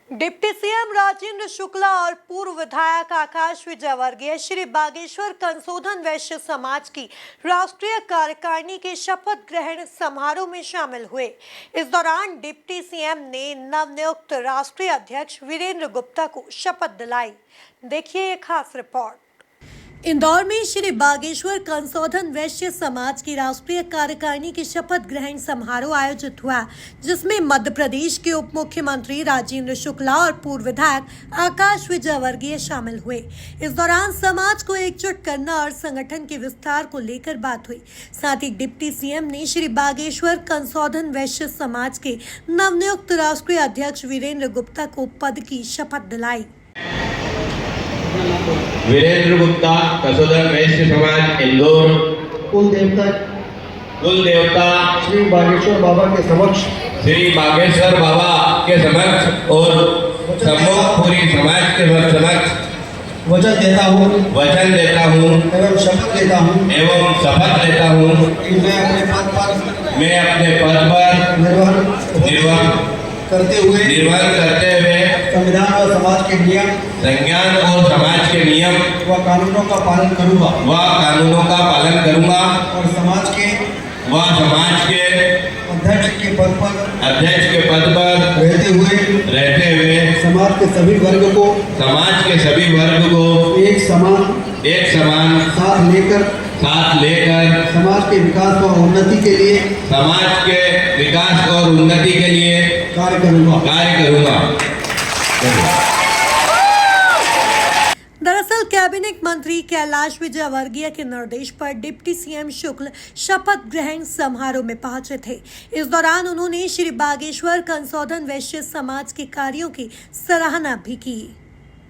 Deputy CM Rajendra Shukla और पूर्व विधायक आकाश विजयवर्गीय श्री बागेश्वर कंसोधन वैश्य समाज की राष्ट्रीय कार्यकारिणी के शपथ ग्रहण समारोह में शामिल हुए। इस दौरान डिप्टी सीएम ने नवनियुक्त राष्ट्रीय अध्यक्ष वीरेंद्र गुप्ता को शपथ दिलाई। देखिए एक खास रिपोर्ट। इंदौर में श्री बागेश्वर कंसोधन वैश्य समाज की राष्ट्रीय कार्यकारिणी के शपथ ग्रहण समारोह आयोजित हुआ, जिसमें मध्य प्रदेश के उप मुख्यमंत्री राजेंद्र शुक्ला और पूर्व विधायक आकाश विजयवर्गीय शामिल हुए। इस दौरान समाज को एकजुट करना और संगठन के विस्तार को लेकर बात हुई। साथ ही डिप्टी सीएम ने श्री बागेश्वर कंसोधन वैश्य समाज के नवनियुक्त राष्ट्रीय अध्यक्ष वीरेंद्र गुप्ता को पद की शपथ दिलाई। वीरेंद्र गुप्ता, कंसोधन वैश्य समाज, इंदौर। कुल देवता श्री बागेश्वर बाबा के समक्ष और सम्मुख पूरी समाज के समक्ष वचन देता हूँ एवं शपथ लेता हूँ कि मैं अपने पद पर निर्वाह करते हुए संविधान और समाज के नियम व कानूनों का पालन करूँगा और समाज के अध्यक्ष के पद पर रहते हुए समाज के सभी वर्ग को एक समान साथ लेकर समाज के विकास और उन्नति के लिए कार्य करूँगा। दरअसल कैबिनेट मंत्री कैलाश विजयवर्गीय के निर्देश पर डिप्टी सीएम शुक्ल शपथ ग्रहण समारोह में पहुंचे थे। इस दौरान उन्होंने श्री बागेश्वर कंसोधन वैश्य समाज के कार्यों की सराहना भी की।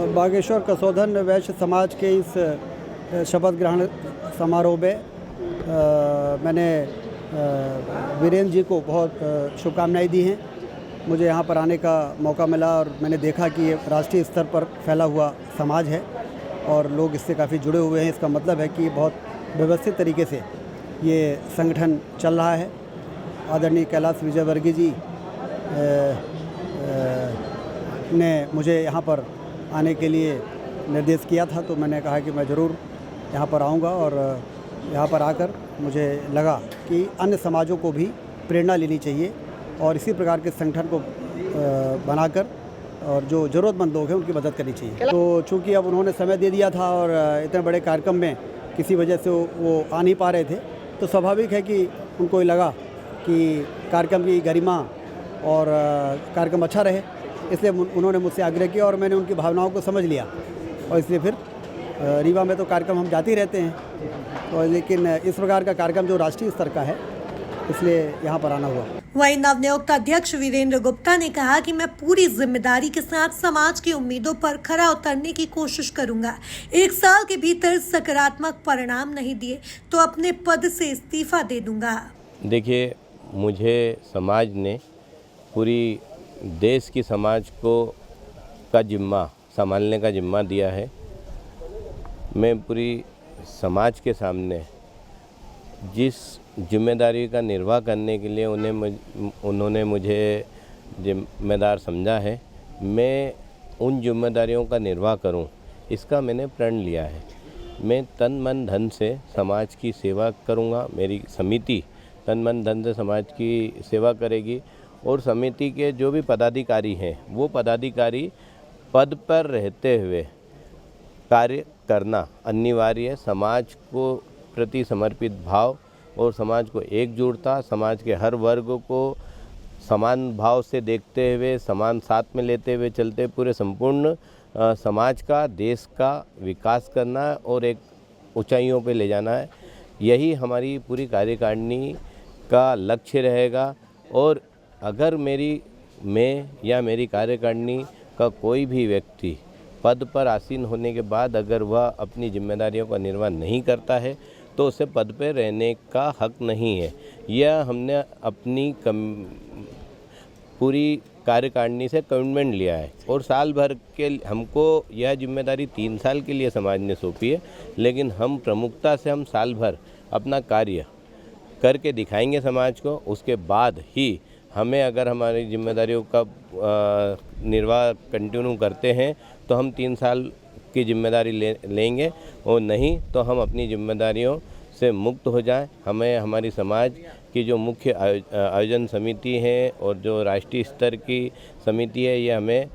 बागेश्वर कंसोधन वैश्य समाज के इस शपथ ग्रहण समारोह में मैंने वीरेंद्र जी को बहुत शुभकामनाएं दी हैं। मुझे यहाँ पर आने का मौका मिला और मैंने देखा कि ये राष्ट्रीय स्तर पर फैला हुआ समाज है और लोग इससे काफ़ी जुड़े हुए हैं। इसका मतलब है कि बहुत व्यवस्थित तरीके से ये संगठन चल रहा है। आदरणीय कैलाश विजयवर्गीय जी ने मुझे यहाँ पर आने के लिए निर्देश किया था, तो मैंने कहा कि मैं ज़रूर यहाँ पर आऊँगा और यहाँ पर आकर मुझे लगा कि अन्य समाजों को भी प्रेरणा लेनी चाहिए और इसी प्रकार के संगठन को बनाकर और जो ज़रूरतमंद लोग हैं उनकी मदद करनी चाहिए। तो चूँकि अब उन्होंने समय दे दिया था और इतने बड़े कार्यक्रम में किसी वजह से वो आ नहीं पा रहे थे, तो स्वाभाविक है कि उनको ये लगा कि कार्यक्रम की गरिमा और कार्यक्रम अच्छा रहे, इसलिए उन्होंने मुझसे आग्रह किया और मैंने उनकी भावनाओं को समझ लिया और इसलिए फिर रीवा में तो कार्यक्रम हम जाते ही रहते हैं, तो लेकिन इस प्रकार का कार्यक्रम जो राष्ट्रीय स्तर का है इसलिए यहाँ पर आना हुआ। वहीं नवनियुक्त अध्यक्ष वीरेंद्र गुप्ता ने कहा कि मैं पूरी जिम्मेदारी के साथ समाज की उम्मीदों पर खरा उतरने की कोशिश करूंगा। 1 साल के भीतर सकारात्मक परिणाम नहीं दिए तो अपने पद से इस्तीफा दे दूंगा। देखिए, मुझे समाज ने पूरी देश की समाज को का जिम्मा संभालने का जिम्मा दिया है। मैं पूरी समाज के सामने जिस जिम्मेदारी का निर्वाह करने के लिए उन्होंने मुझे जिम्मेदार समझा है, मैं उन जिम्मेदारियों का निर्वाह करूं, इसका मैंने प्रण लिया है। मैं तन मन धन से समाज की सेवा करूंगा। मेरी समिति तन मन धन से समाज की सेवा करेगी और समिति के जो भी पदाधिकारी हैं वो पदाधिकारी पद पर रहते हुए कार्य करना अनिवार्य है। समाज को प्रति समर्पित भाव और समाज को एकजुटता, समाज के हर वर्ग को समान भाव से देखते हुए, समान साथ में लेते हुए चलते पूरे संपूर्ण समाज का, देश का विकास करना और एक ऊंचाइयों पे ले जाना है। यही हमारी पूरी कार्यकारिणी का लक्ष्य रहेगा। और अगर मैं या मेरी कार्यकारिणी का कोई भी व्यक्ति पद पर आसीन होने के बाद अगर वह अपनी जिम्मेदारियों का निर्वाह नहीं करता है तो उसे पद पर रहने का हक नहीं है। यह हमने अपनी पूरी कार्यकारिणी से कमिटमेंट लिया है और साल भर के हमको यह जिम्मेदारी 3 साल के लिए समाज ने सौंपी है, लेकिन हम प्रमुखता से हम साल भर अपना कार्य करके दिखाएंगे समाज को। उसके बाद ही हमें अगर हमारी जिम्मेदारियों का निर्वाह कंटिन्यू करते हैं तो हम 3 साल की जिम्मेदारी लेंगे, और नहीं तो हम अपनी जिम्मेदारियों से मुक्त हो जाएं। हमें हमारी समाज की जो मुख्य आयोजन समिति है और जो राष्ट्रीय स्तर की समिति है, ये हमें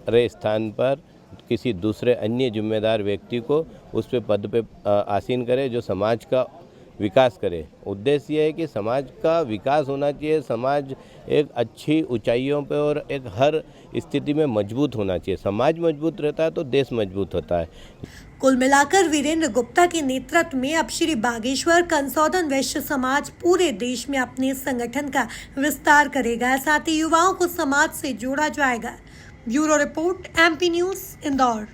रहे स्थान पर किसी दूसरे अन्य जिम्मेदार व्यक्ति को उस पे पद पे आसीन करे, जो समाज का विकास करे। उद्देश्य ये है कि समाज का विकास होना चाहिए, समाज एक अच्छी ऊंचाइयों पे और एक हर स्थिति में मजबूत होना चाहिए। समाज मजबूत रहता है तो देश मजबूत होता है। कुल मिलाकर वीरेंद्र गुप्ता के नेतृत्व में अब श्री बागेश्वर कंसोधन वैश्य समाज पूरे देश में अपने संगठन का विस्तार करेगा, साथ ही युवाओं को समाज से जोड़ा जाएगा। Bureau report, MP news, Indore.